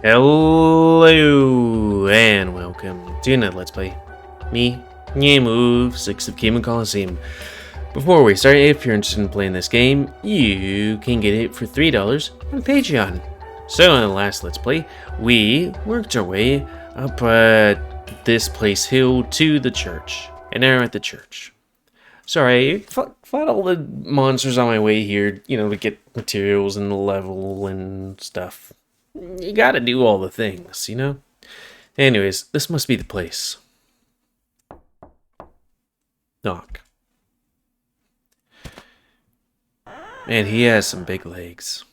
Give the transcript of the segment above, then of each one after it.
Hello and welcome to another Let's Play. Me, GamerWolfSix of Kemo Coliseum. Before we start, if you're interested in playing this game, you can get it for $3 on Patreon. So in the last Let's Play, we worked our way up this place hill to the church. And now we're at the church. Sorry, I fought all the monsters on my way here, to get materials and level and stuff. You gotta do all the things, Anyways, this must be the place. Knock. Man, he has some big legs.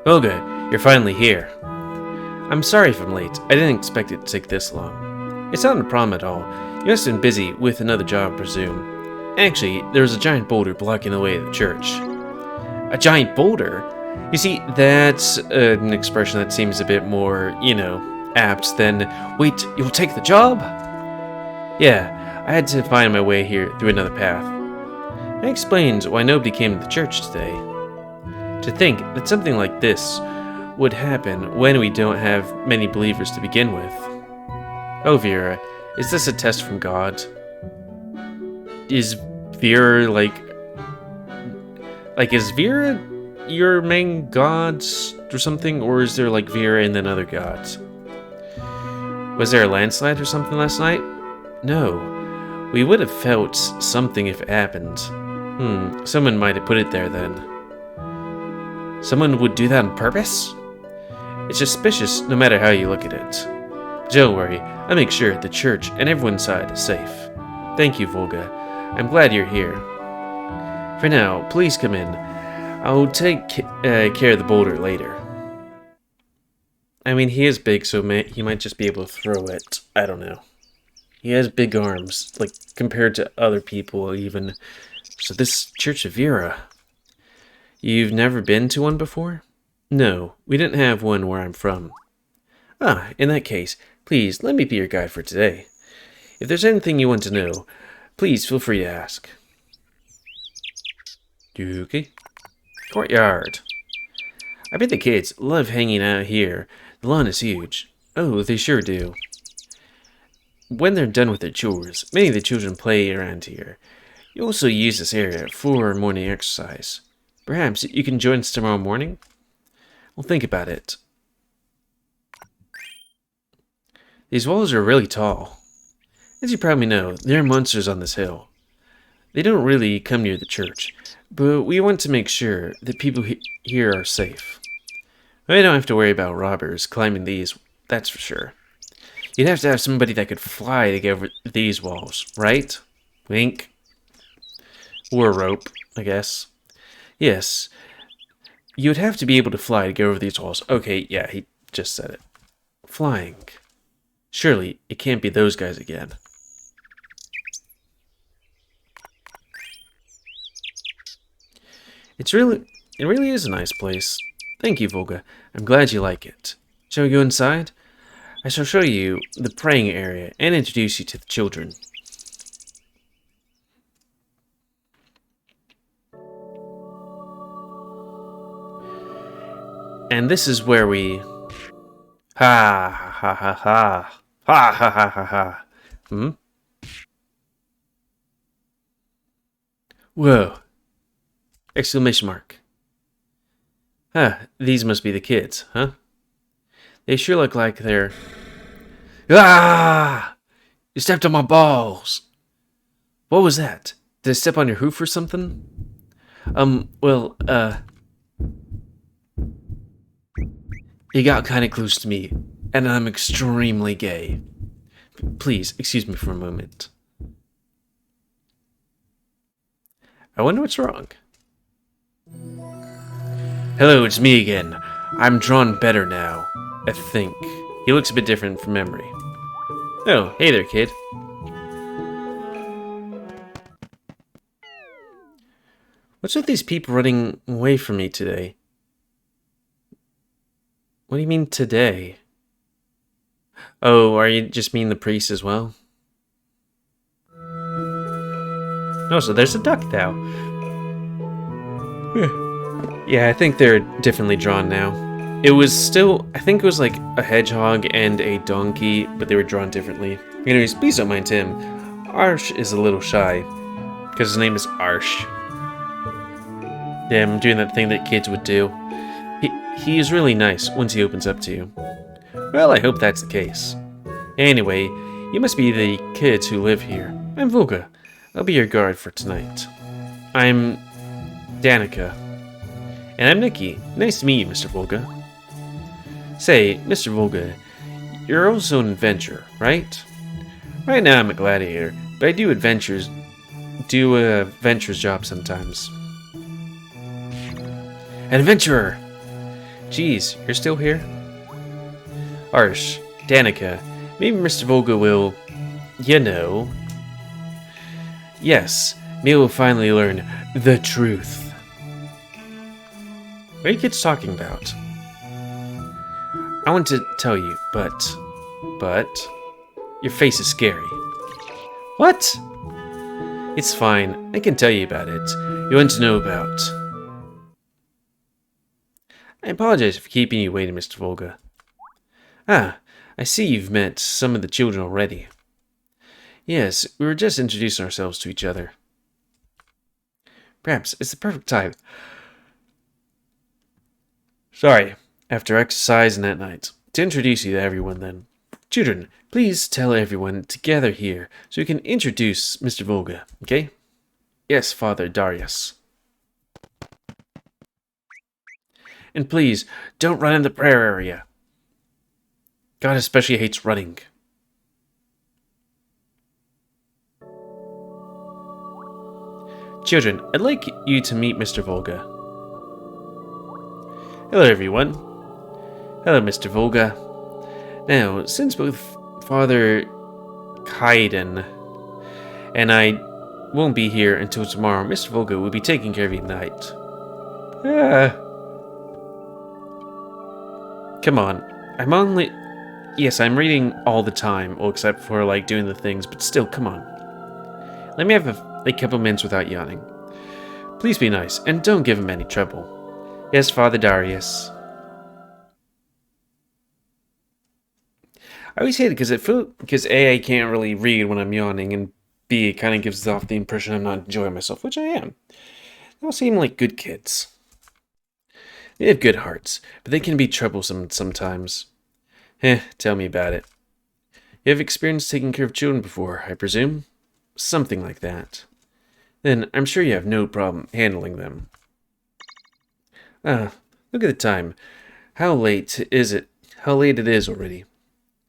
Vulga, you're finally here. I'm sorry if I'm late. I didn't expect it to take this long. It's not a problem at all. You must have been busy with another job, I presume. Actually, there was a giant boulder blocking the way to the church. A giant boulder? You see, that's an expression that seems a bit more, apt than, wait, you'll take the job? Yeah, I had to find my way here through another path. That explains why nobody came to the church today. To think that something like this would happen when we don't have many believers to begin with. Oh, Vera, is this a test from God? Is Vera, is Vera your main gods or something, or is there Vera and then other gods? Was there a landslide or something last night? No. We would have felt something if it happened. Someone might have put it there then. Someone would do that on purpose? It's suspicious no matter how you look at it. But don't worry, I'll make sure the church and everyone inside is safe. Thank you, Vulga. I'm glad you're here. For now, please come in. I'll take care of the boulder later. I mean, he is big, so he might just be able to throw it. I don't know. He has big arms, compared to other people even. So this Church of Vera. You've never been to one before? No, we didn't have one where I'm from. Ah, in that case, please let me be your guide for today. If there's anything you want to know, please feel free to ask. Okay. Courtyard. I bet the kids love hanging out here. The lawn is huge. Oh, they sure do. When they're done with their chores, many of the children play around here. You also use this area for morning exercise. Perhaps you can join us tomorrow morning? Well, think about it. These walls are really tall. As you probably know, there are monsters on this hill. They don't really come near the church, but we want to make sure that people here are safe. We don't have to worry about robbers climbing these, that's for sure. You'd have to have somebody that could fly to get over these walls, right? Wink. Or a rope, I guess. Yes. You would have to be able to fly to get over these walls. Okay, yeah, he just said it. Flying. Surely, it can't be those guys again. It really is a nice place. Thank you, Vulga. I'm glad you like it. Shall we go inside? I shall show you the praying area and introduce you to the children. And this is where we... Ha ha ha ha. Ha ha ha ha ha. Whoa. Exclamation mark. These must be the kids, huh? They sure look like they're... Ah! You stepped on my balls! What was that? Did I step on your hoof or something? You got kinda close to me, and I'm extremely gay. Please, excuse me for a moment. I wonder what's wrong. Hello, it's me again. I'm drawn better now, I think. He looks a bit different from memory. Oh, hey there, kid. What's with these people running away from me today? What do you mean today? Oh, are you just mean the priest as well? Oh, so there's a duck now. Yeah, I think they're differently drawn now. It was still, I think it was like a hedgehog and a donkey, but they were drawn differently. Anyways, please don't mind him. Arsh is a little shy, because his name is Arsh. Yeah, I'm doing that thing that kids would do. He is really nice once he opens up to you. Well, I hope that's the case. Anyway, you must be the kids who live here. I'm Vulga. I'll be your guard for tonight. I'm Danica. And I'm Nikki. Nice to meet you, Mr. Vulga. Say, Mr. Vulga, you're also an adventurer, right? Right now I'm a gladiator, but I do a venturer's job sometimes. An adventurer! Geez, you're still here? Arsh, Danica, maybe Mr. Vulga will, you know. Yes, maybe we'll finally learn the truth. What are you kids talking about? I want to tell you, but, your face is scary. What? It's fine, I can tell you about it. You want to know about... I apologize for keeping you waiting, Mr. Vulga. Ah, I see you've met some of the children already. Yes, we were just introducing ourselves to each other. Perhaps it's the perfect time. Sorry, after exercising that night. To introduce you to everyone then. Children, please tell everyone to gather here so we can introduce Mr. Vulga, okay? Yes, Father Darius. And please, don't run in the prayer area. God especially hates running. Children, I'd like you to meet Mr. Vulga. Hello, everyone. Hello, Mr. Vulga. Now, since both Father Kaiden and I won't be here until tomorrow, Mr. Vulga will be taking care of you tonight. Come on. I'm reading all the time, well, except for, like, doing the things, but still, come on. Let me have a couple minutes without yawning. Please be nice, and don't give him any trouble. Yes, Father Darius. I always hate it because A, I can't really read when I'm yawning, and B, it kind of gives off the impression I'm not enjoying myself, which I am. They all seem like good kids. They have good hearts, but they can be troublesome sometimes. Tell me about it. You have experience taking care of children before, I presume? Something like that. Then I'm sure you have no problem handling them. Look at the time. How late it is already.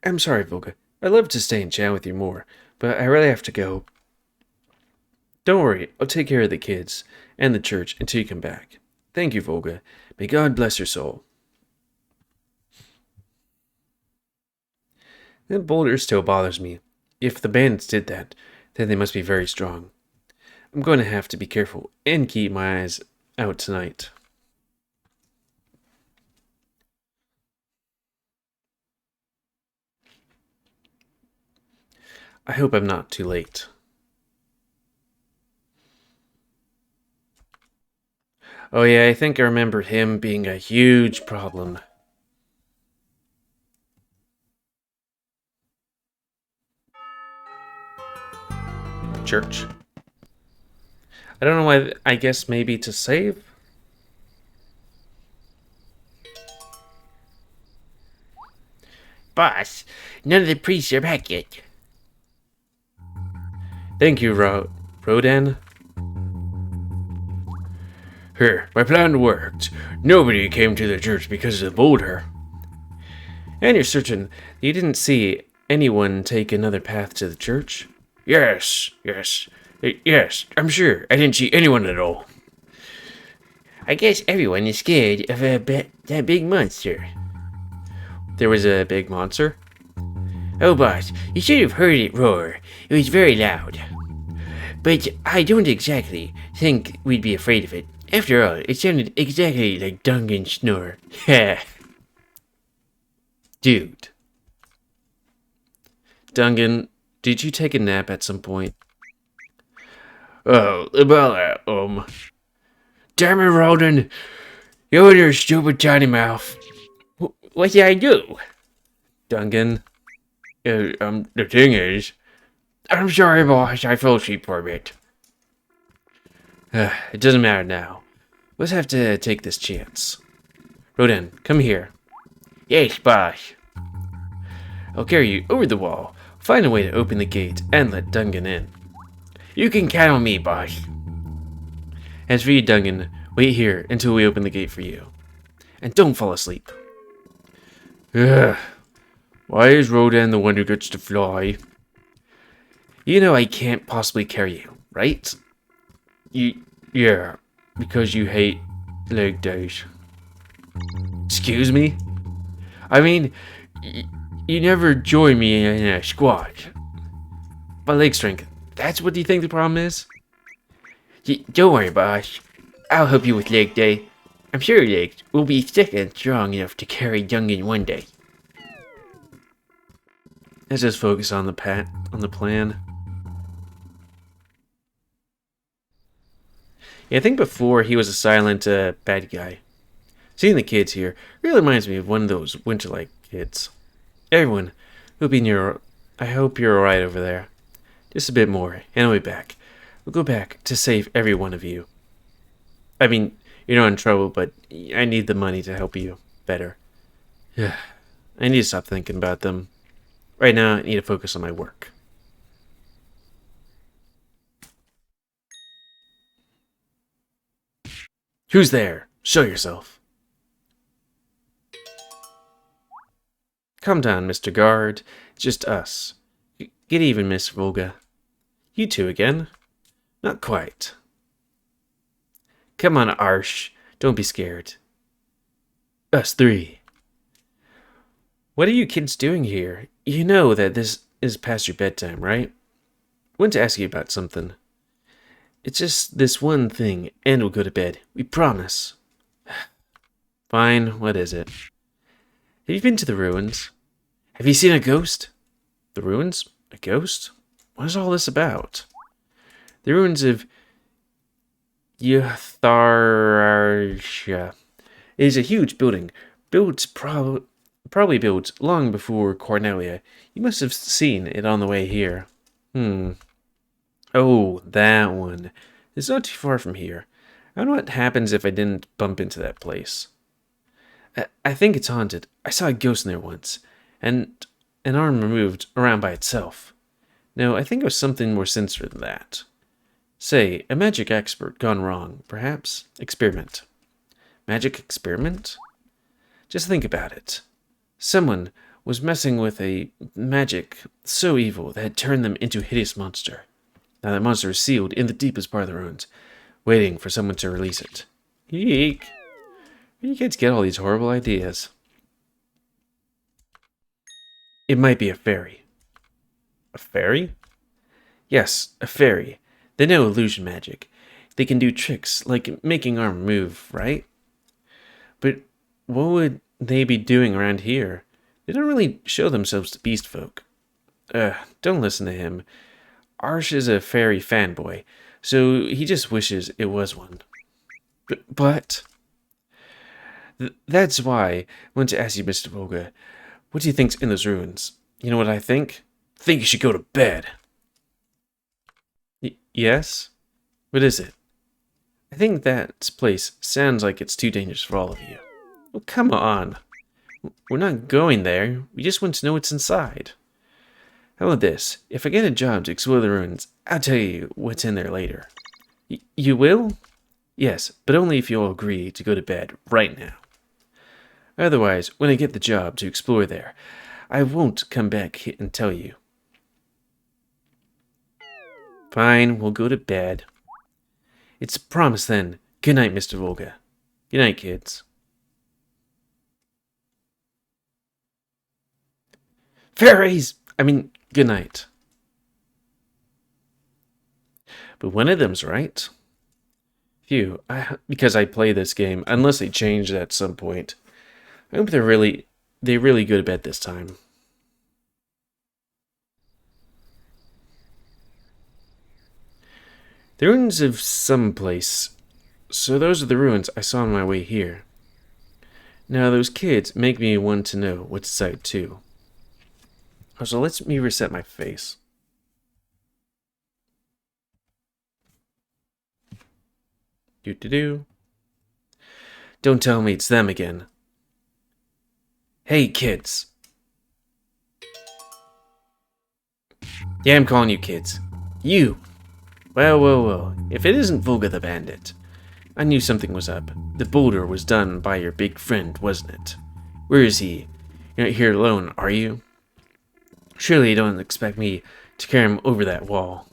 I'm sorry, Vulga. I'd love to stay and chat with you more, but I really have to go. Don't worry, I'll take care of the kids and the church until you come back. Thank you, Vulga. May God bless your soul. That boulder still bothers me. If the bandits did that, then they must be very strong. I'm going to have to be careful and keep my eyes out tonight. I hope I'm not too late. Oh yeah, I think I remember him being a huge problem. Church. I don't know why, I guess maybe to save? Boss, none of the priests are back yet. Thank you, Rodan. Here, my plan worked. Nobody came to the church because of the boulder. And you're certain you didn't see anyone take another path to the church? Yes, I'm sure. I didn't see anyone at all. I guess everyone is scared of that big monster. There was a big monster? Oh, boss, you should have heard it roar. It was very loud. But I don't exactly think we'd be afraid of it. After all, it sounded exactly like Dungan's snore. Dude. Dungan, did you take a nap at some point? Oh, about that, Damn it, Roden. You and your stupid tiny mouth. what did I do? Duncan. The thing is, I'm sorry, boss, I fell asleep for a bit. It doesn't matter now. Let's have to take this chance. Rodan, come here. Yes, boss. I'll carry you over the wall, find a way to open the gate, and let Duncan in. You can count on me, boss. As for you, Duncan, wait here until we open the gate for you. And don't fall asleep. Ugh. Why is Rodan the one who gets to fly? You know I can't possibly carry you, right? Yeah, because you hate leg days. Excuse me? I mean, you never join me in a squad. My leg strength, that's what you think the problem is? Don't worry, boss. I'll help you with leg day. I'm sure your legs will be thick and strong enough to carry Duncan one day. Let's just focus on the plan. Yeah, I think before he was a silent bad guy. Seeing the kids here really reminds me of one of those winter-like kids. Everyone, who'll be near. I hope you're alright over there. Just a bit more, and I'll be back. We'll go back to save every one of you. I mean, you're not in trouble, but I need the money to help you better. Yeah, I need to stop thinking about them. Right now, I need to focus on my work. Who's there? Show yourself. Calm down, Mr. Guard. It's just us. Get even, Miss Vulga. You two again? Not quite. Come on, Arsh. Don't be scared. Us three. What are you kids doing here? You know that this is past your bedtime, right? I want to ask you about something. It's just this one thing, and we'll go to bed. We promise. Fine, what is it? Have you been to the ruins? Have you seen a ghost? The ruins? A ghost? What is all this about? The ruins of Yatharasha. It is a huge building, built probably built long before Cornelia. You must have seen it on the way here. Oh, that one. It's not too far from here. I don't know what happens if I didn't bump into that place. I think it's haunted. I saw a ghost in there once, and an arm removed around by itself. No, I think it was something more sinister than that. Say, a magic expert gone wrong, perhaps? Experiment. Magic experiment? Just think about it. Someone was messing with a magic so evil that had turned them into a hideous monster. Now that monster is sealed in the deepest part of the ruins, waiting for someone to release it. Eek! Where do you kids get all these horrible ideas? It might be a fairy. A fairy? Yes, a fairy. They know illusion magic. They can do tricks like making arm move, right? But what would they be doing around here? They don't really show themselves to beast folk. Don't listen to him. Arsh is a fairy fanboy, so he just wishes it was one. But that's why I want to ask you, Mr. Vulga, what do you think's in those ruins? You know what I think? I think you should go to bed. Yes? What is it? I think that place sounds like it's too dangerous for all of you. Well, come on. We're not going there. We just want to know what's inside. How about this? If I get a job to explore the ruins, I'll tell you what's in there later. You will? Yes, but only if you'll agree to go to bed right now. Otherwise, when I get the job to explore there, I won't come back and tell you. Fine, we'll go to bed. It's a promise then. Good night, Mr. Vulga. Good night, kids. Fairies! Good night. But one of them's right. Phew, because I play this game, unless they change it at some point. I hope they're really good at bed this time. The ruins of some place. So those are the ruins I saw on my way here. Now, those kids make me want to know what's inside, too. Also, let me reset my face. Do. Don't tell me it's them again. Hey, kids. Yeah, I'm calling you kids. You! Well. If it isn't Vulga the Bandit. I knew something was up. The boulder was done by your big friend, wasn't it? Where is he? You're not here alone, are you? Surely you don't expect me to carry him over that wall.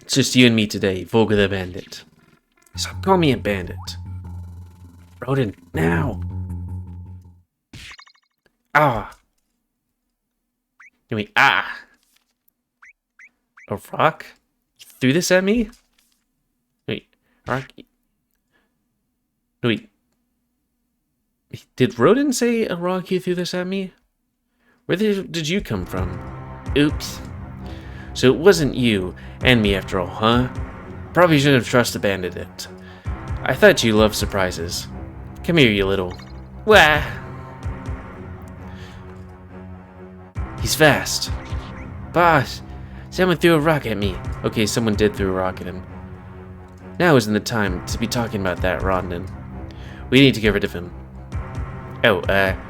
It's just you and me today, Vulga the Bandit. Stop calling me a bandit. Rodin, now! Ah! You mean, ah! A rock? You threw this at me? Wait, rock? Wait. Did Rodin say a rock you threw this at me? Where did you come from? Oops. So it wasn't you and me after all, huh? Probably shouldn't have trusted Bandit it. I thought you loved surprises. Come here, you little... Wah! He's fast. Boss, someone threw a rock at me. Okay, someone did throw a rock at him. Now isn't the time to be talking about that, Rodden. We need to get rid of him. Oh,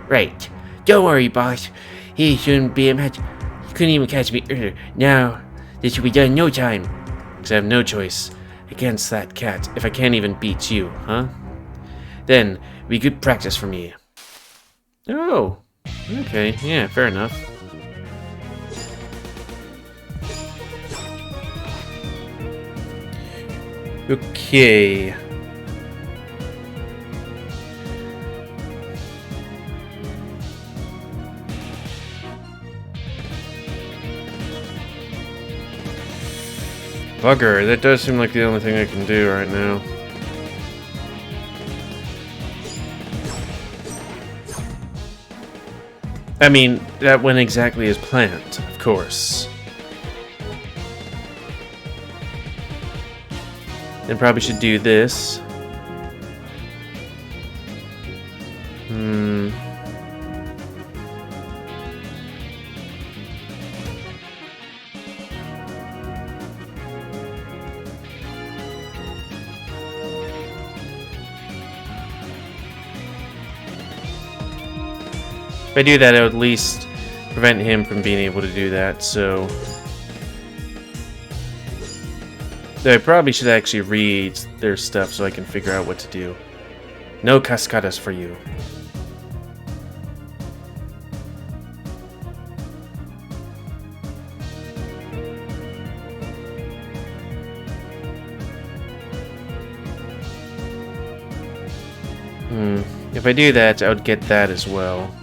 right. Don't worry, boss. He shouldn't be a match. He couldn't even catch me earlier. Now, this should be done in no time. Because I have no choice against that cat if I can't even beat you, huh? Then, it'd be good practice for me. Oh, okay, yeah, fair enough. Okay. Bugger, that does seem like the only thing I can do right now. I mean, that went exactly as planned, of course. Then probably should do this. If I do that, I would at least prevent him from being able to do that, so... I probably should actually read their stuff so I can figure out what to do. No cascadas for you. If I do that, I would get that as well.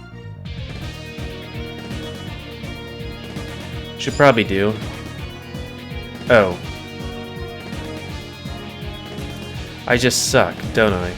Should probably do. Oh. I just suck, don't I?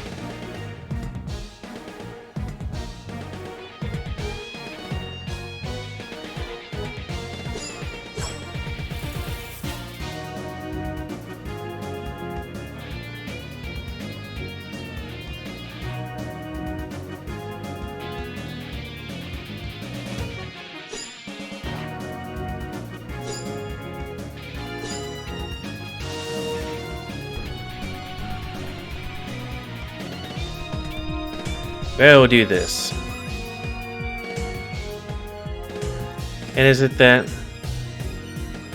We'll do this. And is it that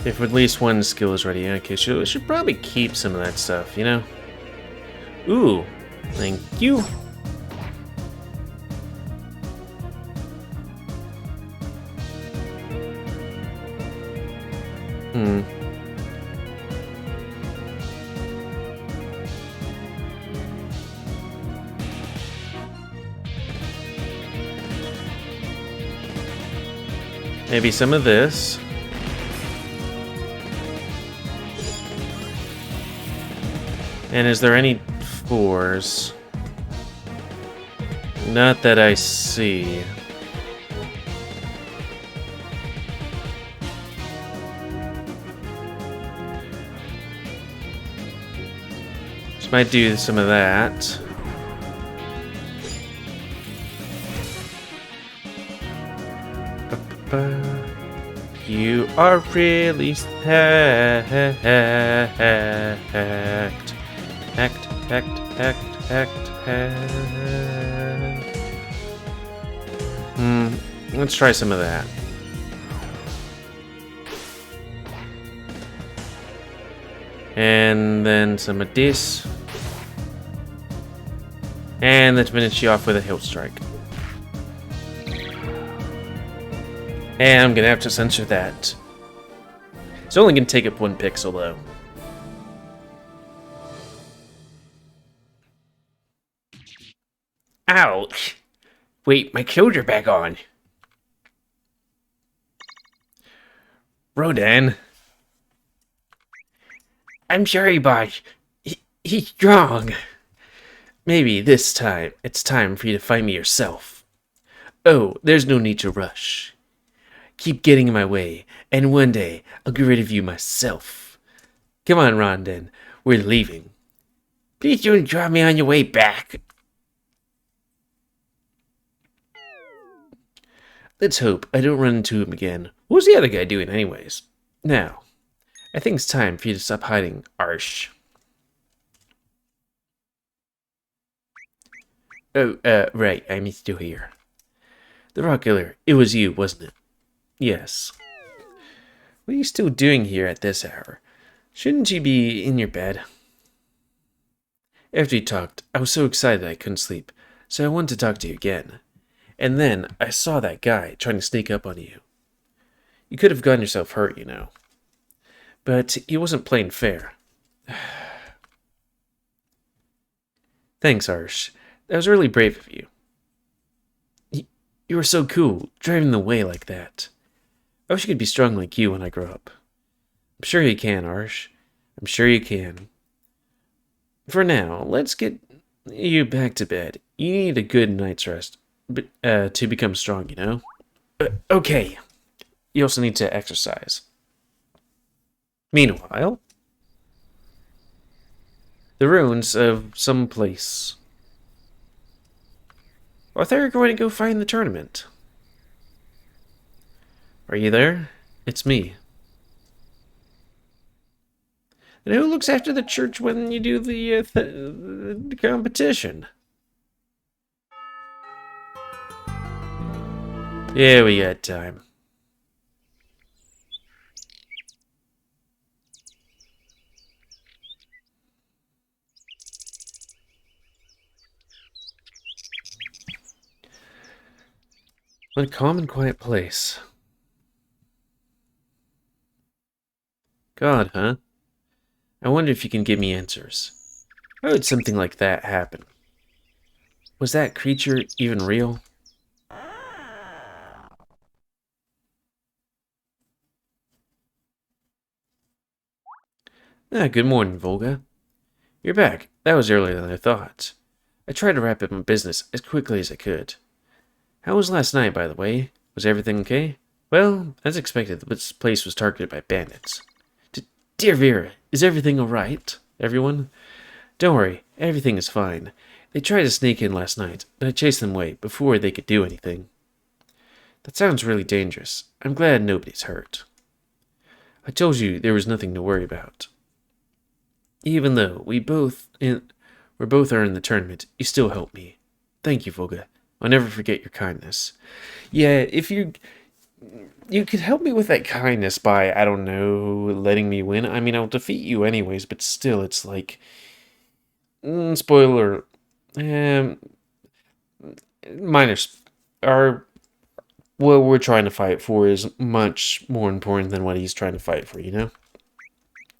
if at least one skill is ready, okay, should probably keep some of that stuff, you know? Ooh, thank you. Maybe some of this. And is there any 4s? Not that I see. Might do some of that. You are really hacked. Let's try some of that. And then some of this. And let's finish you off with a hill strike. And I'm gonna have to censor that. It's only gonna take up 1 pixel though. Ouch! Wait, my clothes are back on. Rodan. I'm sorry, boss. He's strong. Maybe this time it's time for you to fight me yourself. Oh, there's no need to rush. Keep getting in my way, and one day I'll get rid of you myself. Come on, Rondon. We're leaving. Please don't drop me on your way back. Let's hope I don't run into him again. What was the other guy doing anyways? Now, I think it's time for you to stop hiding, Arsh. Oh, right, I'm still here. The Rock Killer, it was you, wasn't it? Yes. What are you still doing here at this hour? Shouldn't you be in your bed? After you talked, I was so excited I couldn't sleep, so I wanted to talk to you again. And then I saw that guy trying to sneak up on you. You could have gotten yourself hurt, you know. But he wasn't playing fair. Thanks, Arsh. That was really brave of you. You were so cool, driving the way like that. I wish I could be strong like you when I grow up. I'm sure you can, Arsh. I'm sure you can. For now, let's get you back to bed. You need a good night's rest to become strong, you know? Okay. You also need to exercise. Meanwhile, the ruins of some place. I thought you were going to go find the tournament. Are you there? It's me. And who looks after the church when you do the competition? Yeah, we got time. What a calm and quiet place. God, huh? I wonder if you can give me answers. How would something like that happen? Was that creature even real? Good morning, Vulga. You're back. That was earlier than I thought. I tried to wrap up my business as quickly as I could. How was last night, by the way? Was everything okay? Well, as expected, this place was targeted by bandits. Dear Vera, is everything alright, everyone? Don't worry, everything is fine. They tried to sneak in last night, but I chased them away before they could do anything. That sounds really dangerous. I'm glad nobody's hurt. I told you there was nothing to worry about. Even though we both are in the tournament, you still helped me. Thank you, Vulga. I'll never forget your kindness. Yeah, if you could help me with that kindness by, I don't know, letting me win. I mean, I'll defeat you anyways, but still, it's like... spoiler... what we're trying to fight for is much more important than what he's trying to fight for, you know?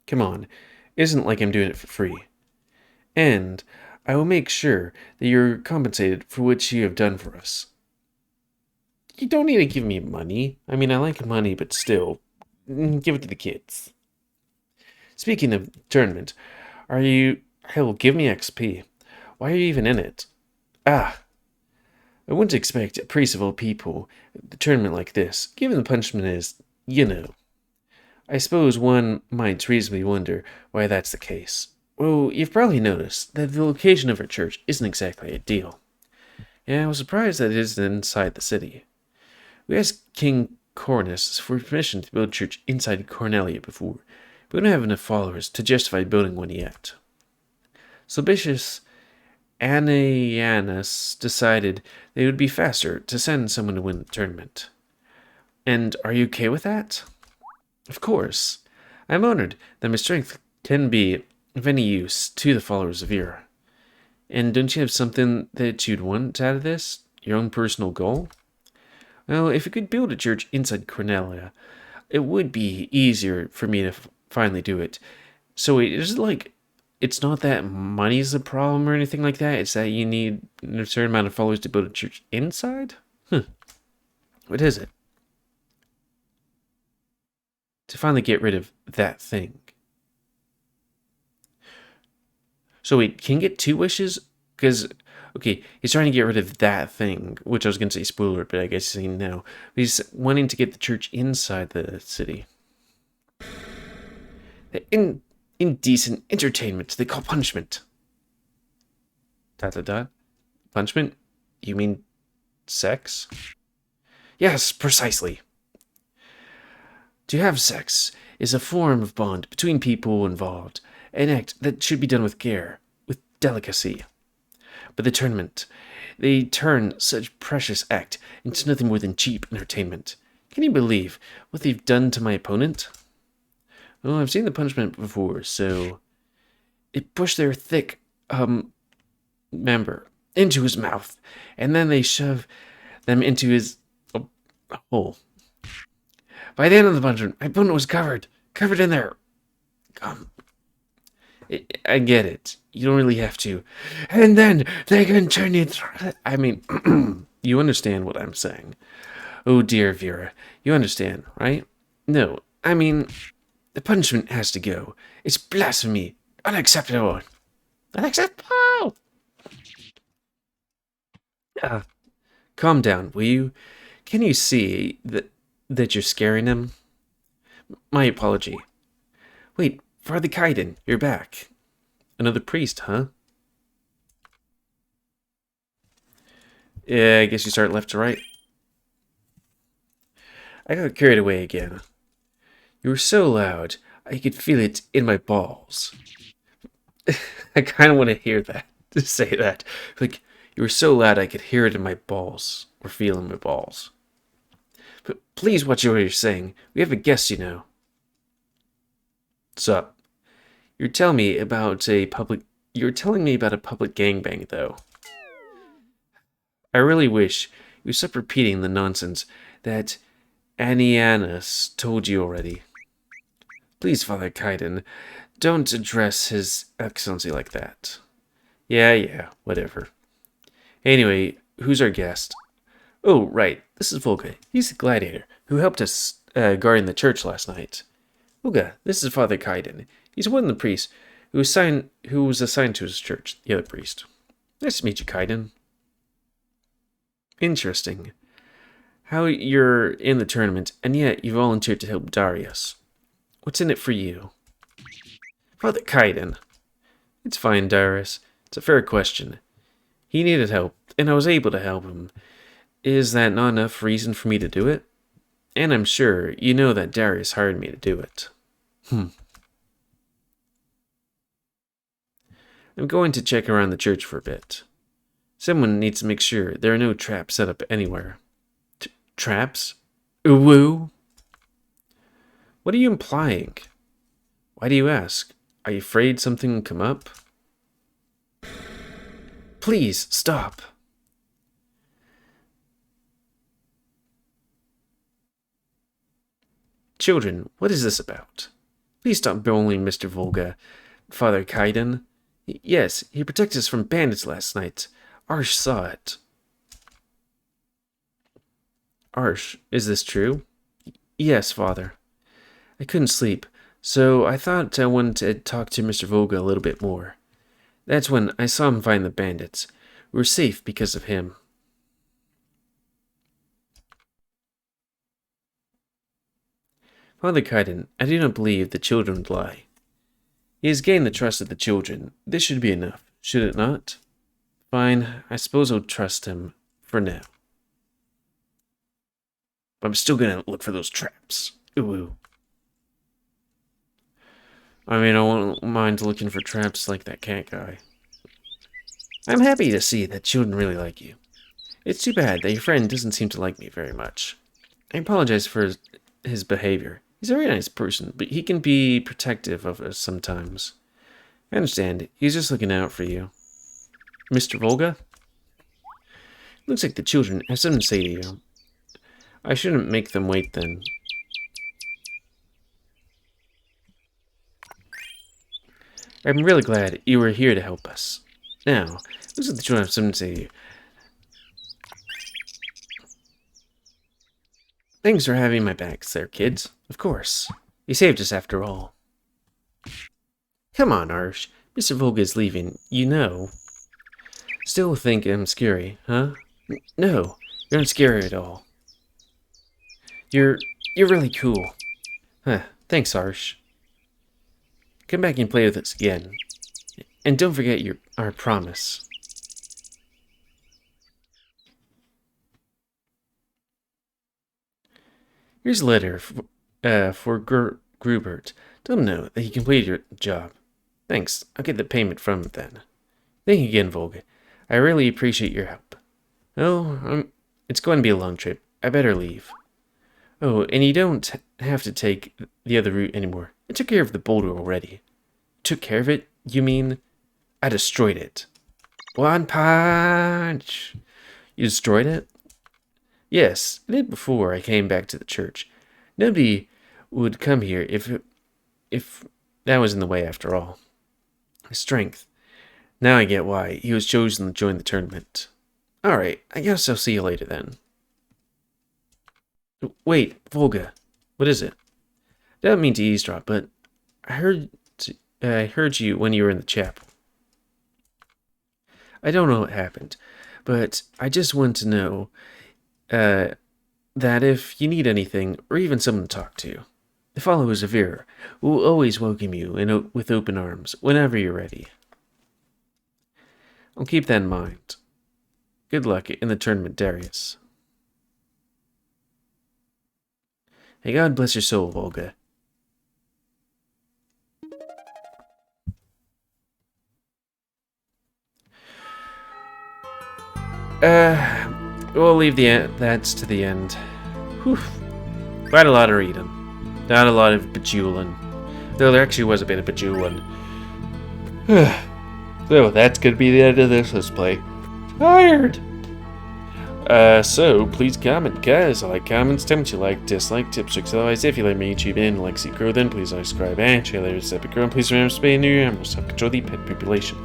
Come on. It isn't like I'm doing it for free. And I will make sure that you're compensated for what you have done for us. You don't need to give me money. I mean, I like money, but still, give it to the kids. Speaking of tournament, hell, give me XP. Why are you even in it? I wouldn't expect a priest of all people at a tournament like this, given the punishment is, you know. I suppose one might reasonably wonder why that's the case. Well, you've probably noticed that the location of our church isn't exactly ideal. And I was surprised that it isn't inside the city. We asked King Cornus for permission to build a church inside Cornelia before, but we don't have enough followers to justify building one yet. So Bishop Anaeanus decided that it would be faster to send someone to win the tournament. And are you okay with that? Of course. I'm honored that my strength can be of any use to the followers of Vera. And don't you have something that you'd want out of this? Your own personal goal? Well, if you could build a church inside Cornelia, it would be easier for me to finally do it. So is it like, it's not that money's a problem or anything like that? It's that you need a certain amount of followers to build a church inside? What is it? To finally get rid of that thing. So wait, can you get 2 wishes? Because, okay, he's trying to get rid of that thing, which I was going to say spoiler, but I guess he's saying no. He's wanting to get the church inside the city. The indecent entertainment they call punishment. ... Punishment? You mean sex? Yes, precisely. To have sex is a form of bond between people involved, an act that should be done with care, with delicacy. But the tournament, they turn such precious act into nothing more than cheap entertainment. Can you believe what they've done to my opponent? Well, I've seen the punishment before, so it pushed their thick, member into his mouth, and then they shove them into his hole. By the end of the punishment, my opponent was covered in there. I get it. You don't really have to. And then they continue. I mean, you understand what I'm saying. Oh dear, Vera. You understand, right? No, I mean, the punishment has to go. It's blasphemy. Unacceptable. Unacceptable! Calm down, will you? Can you see that you're scaring him? My apology. Wait, Father Kaiden, you're back. Another priest, huh? Yeah, I guess you start left to right. I got carried away again. You were so loud, I could feel it in my balls. I kind of want to hear that, to say that. Like, you were so loud I could hear it in my balls, or feel in my balls. But please watch what you're saying. We have a guest, you know. Sup? You're telling me about a public gangbang, though. I really wish you stopped repeating the nonsense that Anianus told you already. Please, Father Kaiden, don't address His Excellency like that. Yeah, whatever. Anyway, who's our guest? Oh, right, this is Vulga. He's the gladiator who helped us guarding the church last night. Vulga, this is Father Kaiden. He's one of the priests who was assigned to his church, the other priest. Nice to meet you, Kaiden. Interesting. How you're in the tournament, and yet you volunteered to help Darius. What's in it for you? Father Kaiden. It's fine, Darius. It's a fair question. He needed help, and I was able to help him. Is that not enough reason for me to do it? And I'm sure you know that Darius hired me to do it. I'm going to check around the church for a bit. Someone needs to make sure there are no traps set up anywhere. Traps? Woo? What are you implying? Why do you ask? Are you afraid something will come up? Please, stop. Children, what is this about? Please stop bullying Mr. Vulga. Father Kaiden. Yes, he protected us from bandits last night. Arsh saw it. Arsh, is this true? Yes, Father. I couldn't sleep, so I thought I wanted to talk to Mr. Vulga a little bit more. That's when I saw him find the bandits. We were safe because of him. Father Kaiden, I do not believe the children would lie. He has gained the trust of the children. This should be enough, should it not? Fine, I suppose I'll trust him for now. But I'm still gonna look for those traps. Ooh. I mean, I won't mind looking for traps like that cat guy. I'm happy to see that children really like you. It's too bad that your friend doesn't seem to like me very much. I apologize for his behavior. He's a very nice person, but he can be protective of us sometimes. I understand. He's just looking out for you. Mr. Vulga? Looks like the children have something to say to you. I shouldn't make them wait then. I'm really glad you were here to help us. Now, looks like the children have something to say to you. Thanks for having my backs there, kids. Of course. You saved us after all. Come on, Arsh. Mr. Vulga is leaving, you know. Still think I'm scary, huh? No, you're not scary at all. You're really cool. Huh, thanks, Arsh. Come back and play with us again. And don't forget our promise. Here's a letter for Grubert. Tell him know that he completed your job. Thanks. I'll get the payment from him then. Thank you again, Volga. I really appreciate your help. Oh, it's going to be a long trip. I better leave. Oh, and you don't have to take the other route anymore. I took care of the boulder already. Took care of it? You mean I destroyed it? One punch! You destroyed it? Yes, I did before I came back to the church. Nobody would come here if that was in the way after all. Strength. Now I get why he was chosen to join the tournament. Alright, I guess I'll see you later then. Wait, Volga. What is it? I don't mean to eavesdrop, but I heard you when you were in the chapel. I don't know what happened, but I just want to know that if you need anything, or even someone to talk to, the followers of Vera will always welcome you with open arms whenever you're ready. I'll keep that in mind. Good luck in the tournament, Darius. Hey, God bless your soul, Volga. We'll leave that to the end. Whew. Quite a lot of reading. Not a lot of bejeweling. Though there actually was a bit of bejeweling. So that's gonna be the end of this Let's Play. Tired! So please comment, guys. I like comments, tell me what you like, dislike, tips, tricks. Otherwise, if you like me YouTube and like see grow, then please subscribe and share later this epic grow. And please remember to spay new animals, help control the pet population.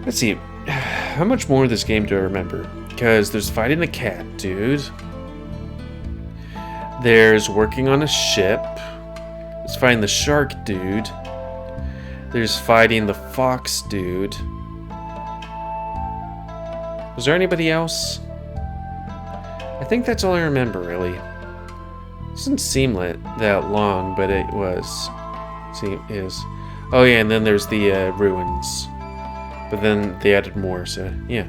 Let's see. How much more of this game do I remember? Because there's fighting the cat, dude. There's working on a ship. There's fighting the shark, dude. There's fighting the fox, dude. Was there anybody else? I think that's all I remember, really. It doesn't seem that long, but it was. Is. Oh yeah, and then there's the ruins. But then they added more, so yeah.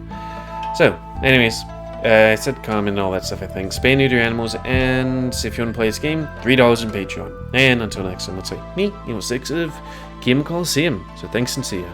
So, anyways, I said comment and all that stuff, I think. Spay and neuter your animals, and if you want to play this game, $3 in Patreon. And until next time, let's say me, GamerWolfSix of Kemo Coliseum. So thanks and see ya.